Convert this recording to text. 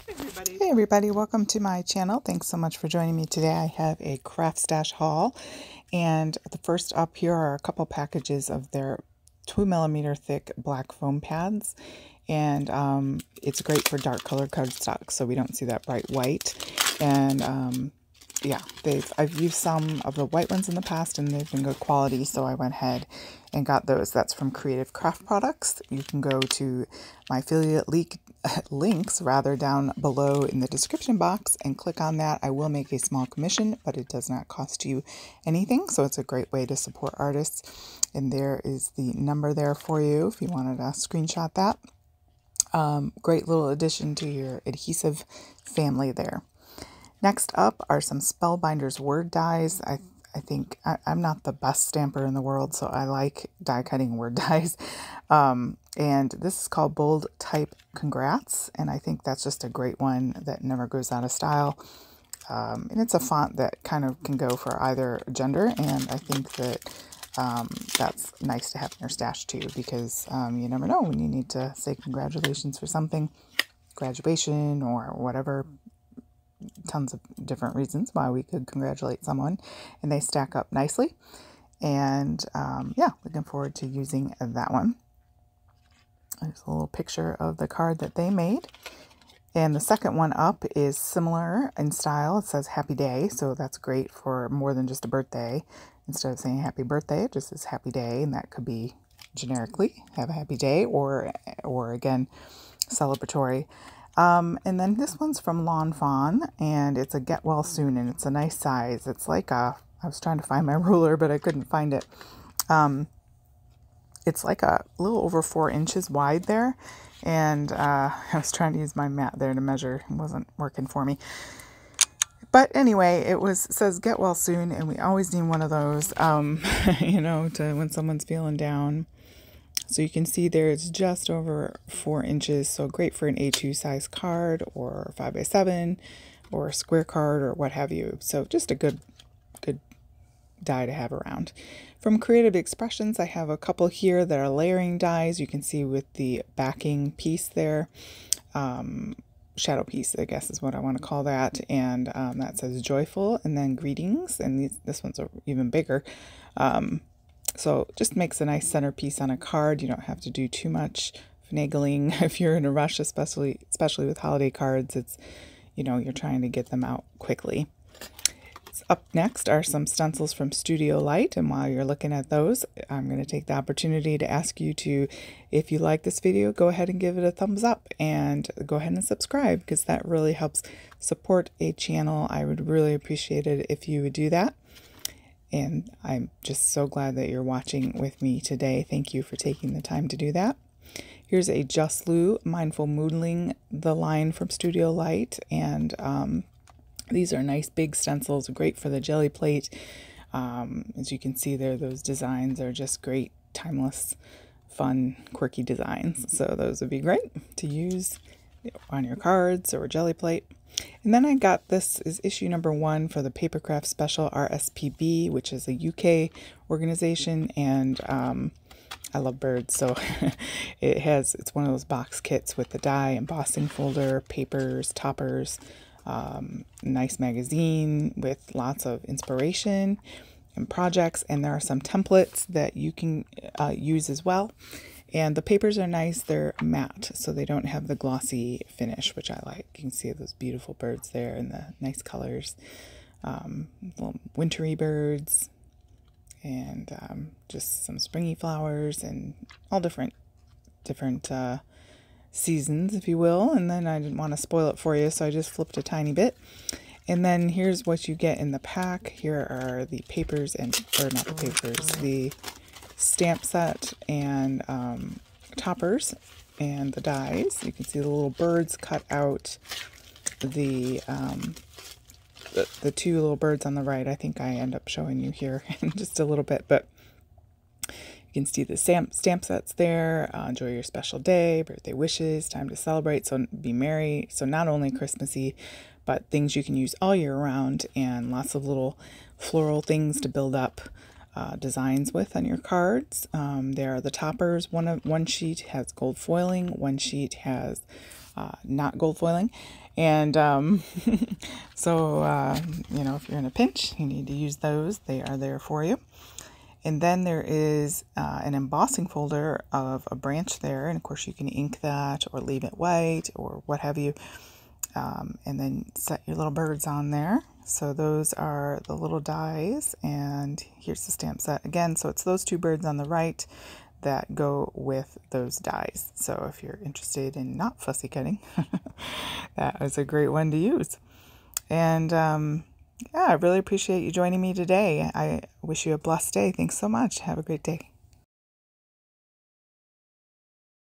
Hey everybody, welcome to my channel. Thanks so much for joining me today. I have a Craftstash haul, and the first up here are a couple packages of their 2mm thick black foam pads, and it's great for dark colored cardstock so we don't see that bright white. And yeah, I've used some of the white ones in the past and they've been good quality, so I went ahead and got those. That's from Creative Craft Products. You can go to my affiliate links down below in the description box and click on that. I will make a small commission, but it does not cost you anything, so it's a great way to support artists. And there is the number there for you if you wanted to screenshot that. Great little addition to your adhesive family there. Next up are some Spellbinders word dies. I think I'm not the best stamper in the world, so I like die cutting word dies. And this is called Bold Type Congrats, and I think that's just a great one that never goes out of style. And it's a font that kind of can go for either gender, and I think that that's nice to have in your stash too, because you never know when you need to say congratulations for something, graduation or whatever. Tons of different reasons why we could congratulate someone, and they stack up nicely. And yeah, looking forward to using that one. There's a little picture of the card that they made. And the second one up is similar in style. It says happy day, so that's great for more than just a birthday. Instead of saying happy birthday, it just says happy day, and that could be generically have a happy day, or again, celebratory. And then this one's from Lawn Fawn, and it's a get well soon, and it's a nice size. It's like I was trying to find my ruler, but I couldn't find it. It's like a little over 4 inches wide there, and I was trying to use my mat there to measure. It wasn't working for me. But anyway, says get well soon, and we always need one of those, you know, to when someone's feeling down. So you can see there it's just over 4 inches, so great for an A2 size card or 5x7 or a square card or what have you. So just a good die to have around. From Creative Expressions, I have a couple here that are layering dies. You can see with the backing piece there, shadow piece, I guess is what I want to call that, and that says joyful and then greetings, and this one's even bigger. So just makes a nice centerpiece on a card. You don't have to do too much finagling if you're in a rush, especially with holiday cards. It's, you know, you're trying to get them out quickly. Up next are some stencils from Studio Light, and while you're looking at those, I'm going to take the opportunity to ask you to, if you like this video, go ahead and give it a thumbs up and go ahead and subscribe, because that really helps support a channel. I would really appreciate it if you would do that. And I'm just so glad that you're watching with me today. Thank you for taking the time to do that. Here's a Just Lou Mindful Moodling, the line from Studio Light. And these are nice big stencils, great for the jelly plate. As you can see there, those designs are just great, timeless, fun, quirky designs. So those would be great to use on your cards or jelly plate. And then I got, this is issue number 1 for the Papercraft Special RSPB, which is a UK organization, and I love birds, so it's one of those box kits with the die, embossing folder, papers, toppers, nice magazine with lots of inspiration and projects, and there are some templates that you can use as well. And the papers are nice. They're matte, so they don't have the glossy finish, which I like. You can see those beautiful birds there and the nice colors. Little wintry birds and just some springy flowers and all different seasons, if you will. And then I didn't want to spoil it for you, so I just flipped a tiny bit. And then here's what you get in the pack. Here are the papers the stamp set and toppers and the dies. You can see the little birds cut out, the 2 little birds on the right. I think I end up showing you here in just a little bit, but you can see the stamp sets there. Enjoy your special day, birthday wishes, time to celebrate, so be merry. So not only Christmassy, but things you can use all year round, and lots of little floral things to build up designs with on your cards. There are the toppers. One sheet has gold foiling, one sheet has not gold foiling. And so, you know, if you're in a pinch, you need to use those. They are there for you. And then there is an embossing folder of a branch there. And of course you can ink that or leave it white or what have you. And then set your little birds on there. So those are the little dies, and here's the stamp set again. So it's those two birds on the right that go with those dies. So if you're interested in not fussy cutting, that is a great one to use. And yeah, I really appreciate you joining me today. I wish you a blessed day. Thanks so much. Have a great day.